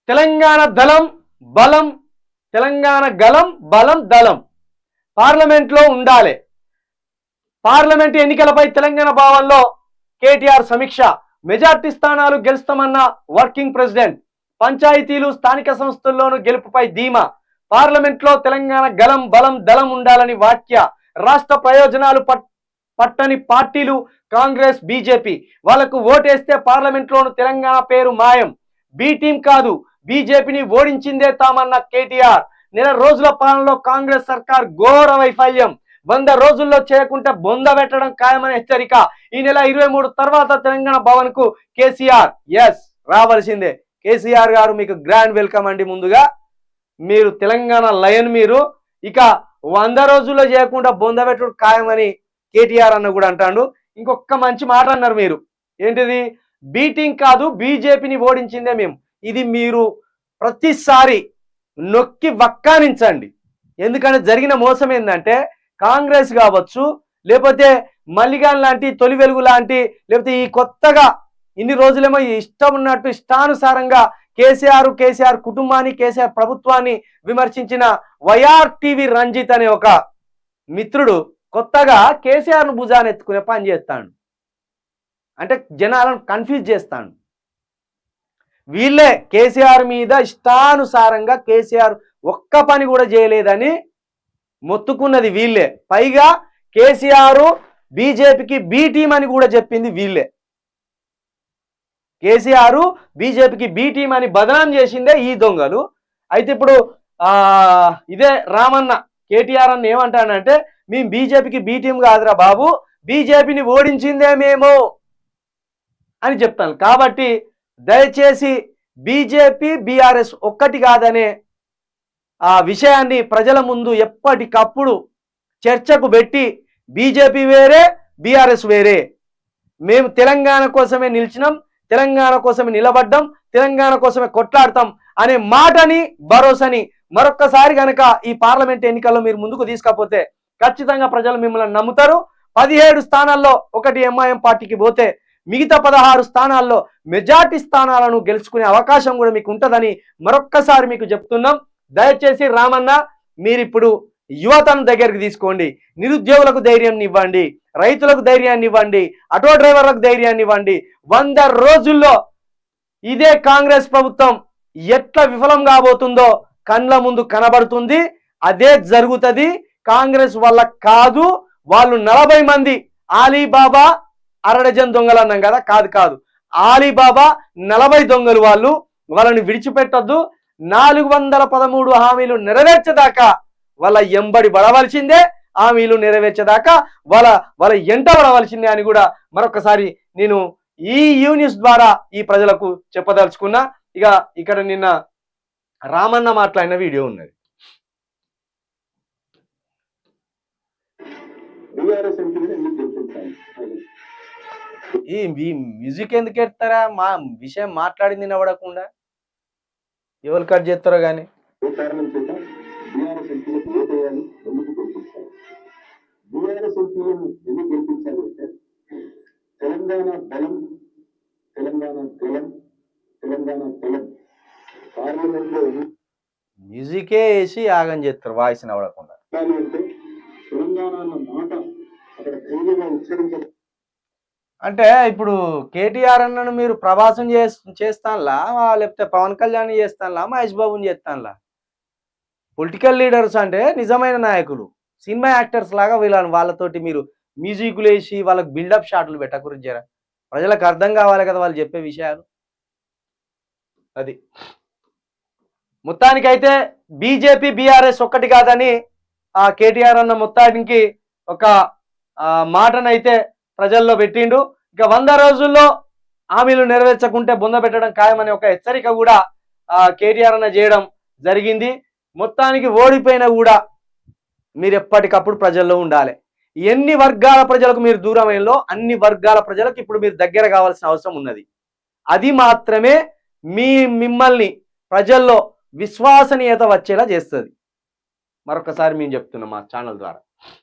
తెలంగాణ దళం బలం, తెలంగాణ గలం బలం దళం పార్లమెంట్లో ఉండాలి. పార్లమెంట్ ఎన్నికలపై తెలంగాణ భవన్లో కేటీఆర్ సమీక్ష. మెజార్టీ స్థానాలు గెలుస్తామన్న వర్కింగ్ ప్రెసిడెంట్. పంచాయతీలు స్థానిక సంస్థల్లోనూ గెలుపుపై ధీమా. పార్లమెంట్లో తెలంగాణ గలం బలం దళం ఉండాలని వ్యాఖ్య. రాష్ట్ర ప్రయోజనాలు పట్టని పార్టీలు కాంగ్రెస్ బీజేపీ. వాళ్లకు ఓటేస్తే పార్లమెంట్లోను తెలంగాణ పేరు మాయం. బి టీం కాదు, బీజేపీని ఓడించిందే తామన్న కేటీఆర్. నెల రోజుల పాలనలో కాంగ్రెస్ సర్కార్ ఘోర వైఫల్యం. 100 రోజుల్లో చేయకుంటే బొంద పెట్టడం ఖాయమని హెచ్చరిక. ఈ నెల 23 తర్వాత తెలంగాణ భవన్ కు కేసీఆర్ రావాల్సిందే. కేసీఆర్ గారు మీకు గ్రాండ్ వెల్కమ్ అండి. ముందుగా మీరు తెలంగాణ లయన్, మీరు ఇక 100 రోజుల్లో చేయకుండా బొంద పెట్టడం ఖాయమని కేటీఆర్ అన్న కూడా అంటాడు. ఇంకొక మంచి మాట అన్నారు మీరు, ఏంటిది? బీటింగ్ కాదు, బీజేపీని ఓడించిందే మేము. ఇది మీరు ప్రతిసారి నొక్కి వక్కానించండి. ఎందుకంటే జరిగిన మోసం ఏంటంటే కాంగ్రెస్ కావచ్చు, లేకపోతే మల్లిగాన్ లాంటి, తొలి వెలుగు లాంటి, లేకపోతే ఈ కొత్తగా ఇన్ని రోజులేమో ఇష్టం ఉన్నట్టు ఇష్టానుసారంగా కేసీఆర్ కుటుంబాన్ని, కేసీఆర్ ప్రభుత్వాన్ని విమర్శించిన వైఆర్ టీవీ రంజిత్ అనే ఒక మిత్రుడు కొత్తగా కేసీఆర్ను భుజాన్ని ఎత్తుకునే పని చేస్తాడు. అంటే జనాలను కన్ఫ్యూజ్ చేస్తాడు. వీళ్ళే కేసీఆర్ మీద ఇష్టానుసారంగా కేసీఆర్ ఒక్క పని కూడా చేయలేదని మొత్తుకున్నది వీళ్ళే. పైగా కేసీఆర్ బీజేపీకి బి టీం అని కూడా చెప్పింది వీళ్ళే. కేసీఆర్ బీజేపీకి బి టీం అని బదనాం చేసిందే ఈ దొంగలు. అయితే ఇప్పుడు ఇదే రామన్న కేటీఆర్ అన్న ఏమంటానంటే, మేము బీజేపీకి బి టీం కాదురా బాబు, బీజేపీని ఓడించిందే మేము అని చెప్తాను. కాబట్టి దయచేసి బీజేపీ బీఆర్ఎస్ ఒక్కటి కాదనే ఆ విషయాన్ని ప్రజల ముందు ఎప్పటికప్పుడు చర్చకు పెట్టి, బీజేపీ వేరే, బీఆర్ఎస్ వేరే, మేము తెలంగాణ కోసమే నిలిచినాం, తెలంగాణ కోసమే నిలబడ్డాం, తెలంగాణ కోసమే కొట్లాడతాం అనే మాటని, భరోసాని మరొక్కసారి గనక ఈ పార్లమెంట్ ఎన్నికల్లో మీరు ముందుకు తీసుకపోతే ఖచ్చితంగా ప్రజలు మిమ్మల్ని నమ్ముతారు. 17 స్థానాల్లో ఒకటి ఎంఐఎం పార్టీకి పోతే మిగతా 16 స్థానాల్లో మెజార్టీ స్థానాలను గెలుచుకునే అవకాశం కూడా మీకు ఉంటుందని మరొక్కసారి మీకు చెప్తున్నాం. దయచేసి రామన్న, మీరిప్పుడు యువతను దగ్గరికి తీసుకోండి. నిరుద్యోగులకు ధైర్యాన్ని ఇవ్వండి, రైతులకు ధైర్యాన్ని ఇవ్వండి, ఆటో డ్రైవర్లకు ధైర్యాన్ని ఇవ్వండి. 100 రోజుల్లో ఇదే కాంగ్రెస్ ప్రభుత్వం ఎట్లా విఫలం కాబోతుందో కండ్ల ముందు కనబడుతుంది. అదే జరుగుతుంది. కాంగ్రెస్ వల్ల కాదు, వాళ్ళు 40 మంది ఆలీబాబా అరడజన్ దొంగలు అన్నాం కదా, కాదు, ఆలీబాబా 40 దొంగలు. వాళ్ళని విడిచిపెట్టద్దు. 413 హామీలు నెరవేర్చేదాకా వాళ్ళ ఎంబడి పడవలసిందే, హామీలు నెరవేర్చేదాకా వాళ్ళ ఎంట పడవలసిందే అని కూడా మరొకసారి నేను ఈ న్యూస్ ద్వారా ఈ ప్రజలకు చెప్పదలుచుకున్నా. ఇక ఇక్కడ నిన్న రామన్న మాట్లాడిన వీడియో ఉన్నది. ఈ మ్యూజిక్ ఎందుకు ఎడతారా? మా విషయం మాట్లాడింది నవ్వడకుండా ఎవరు కట్ చేస్తారో కానీ. తెలంగాణ బలం, తెలంగాణ గలం, తెలంగాణ బలం పార్లమెంట్లో మ్యూజికే వేసి యాగం చేస్తారు వాయిస్ నవ్వడకుండా. అంటే తెలంగాణ అన్న మాట అక్కడ ధైర్యంగా ఉచ్చరించారు. అంటే ఇప్పుడు కేటీఆర్ అన్నను మీరు ప్రవాసం చేస్తానులా, లేకపోతే పవన్ కళ్యాణ్ చేస్తానులా, మహేష్ బాబుని చేస్తానులా? పొలిటికల్ లీడర్స్ అంటే నిజమైన నాయకులు, సినిమా యాక్టర్స్ లాగా వాళ్ళతోటి మీరు మ్యూజిక్లు వేసి వాళ్ళకి బిల్డప్ షాట్లు పెట్టకూడదు. జర ప్రజలకు అర్థం కావాలి కదా వాళ్ళు చెప్పే విషయాలు. అది మొత్తానికైతే బీజేపీ బీఆర్ఎస్ ఒక్కటి కాదని ఆ కేటీఆర్ అన్న మొత్తానికి ఒక మాటనైతే ప్రజల్లో పెట్టిండు. ఇక 100 రోజుల్లో హామీలు నెరవేర్చకుంటే బొంద పెట్టడం ఖాయమనే ఒక హెచ్చరిక కూడా కేటీఆర్ అన్న చేయడం జరిగింది. మొత్తానికి ఓడిపోయినా కూడా మీరు ఎప్పటికప్పుడు ప్రజల్లో ఉండాలి. ఎన్ని వర్గాల ప్రజలకు మీరు దూరమైనలో అన్ని వర్గాల ప్రజలకు ఇప్పుడు మీరు దగ్గర కావాల్సిన అవసరం ఉన్నది. అది మాత్రమే మిమ్మల్ని ప్రజల్లో విశ్వసనీయత వచ్చేలా చేస్తుంది. మరొకసారి మేము చెప్తున్నాం మా ఛానల్ ద్వారా.